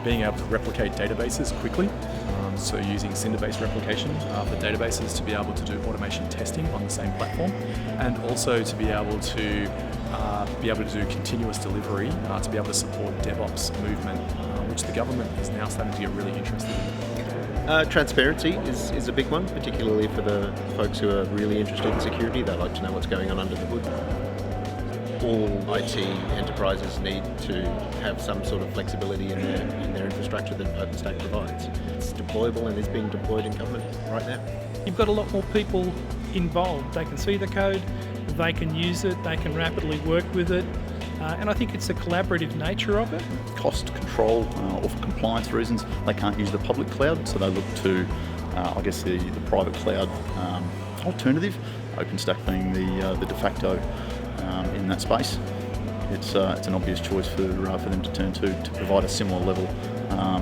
being able to replicate databases quickly. So using Cinder-based replication for databases to be able to do automation testing on the same platform, and also to be able to do continuous delivery to be able to support DevOps movement, which the government is now starting to get really interested in. Transparency is a big one, particularly for the folks who are really interested in security. They like to know what's going on under the hood. All IT enterprises need to have some sort of flexibility in their infrastructure that OpenStack provides. It's deployable and is being deployed in government right now. You've got a lot more people involved. They can see the code, they can use it, they can rapidly work with it, and I think it's the collaborative nature of it. Cost control or for compliance reasons, they can't use the public cloud, so they look to, the private cloud alternative, OpenStack being the de facto in that space. It's an obvious choice for them to turn to provide a similar level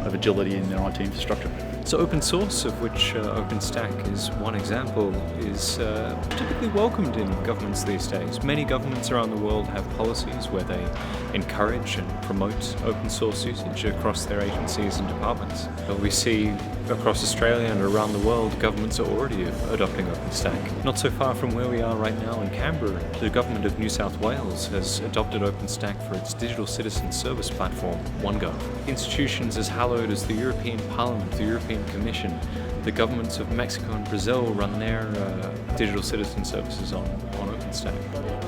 of agility in their IT infrastructure. So open source, of which OpenStack is one example, is typically welcomed in governments these days. Many governments around the world have policies where they encourage and promote open source usage across their agencies and departments. We see across Australia and around the world, governments are already adopting OpenStack. Not so far from where we are right now in Canberra, the government of New South Wales has adopted OpenStack for its digital citizen service platform, OneGov. Institutions as hallowed as the European Parliament, the European Commission, the governments of Mexico and Brazil run their digital citizen services on OpenStack.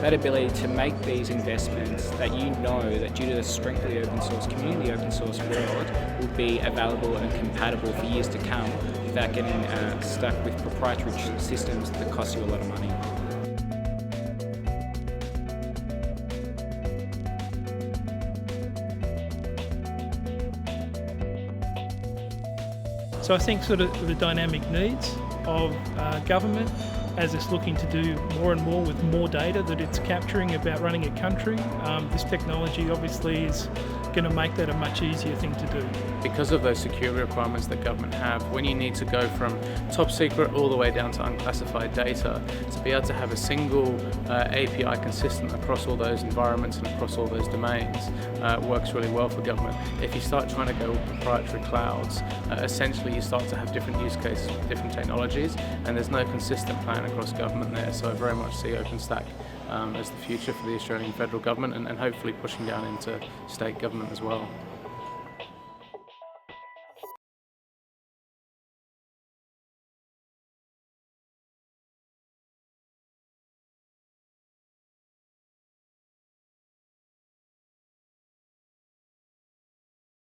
That ability to make these investments that you know that due to the strength of the open source community, the open source world, will be available and compatible for years to come without getting stuck with proprietary systems that cost you a lot of money. So I think sort of the dynamic needs of government as it's looking to do more and more with more data that it's capturing about running a country. This technology obviously is going to make that a much easier thing to do. Because of those security requirements that government have, when you need to go from top secret all the way down to unclassified data, to be able to have a single API consistent across all those environments and across all those domains works really well for government. If you start trying to go with proprietary clouds, essentially you start to have different use cases with different technologies, and there's no consistent plan across government there. So I very much see OpenStack as the future for the Australian federal government and hopefully pushing down into state government as well.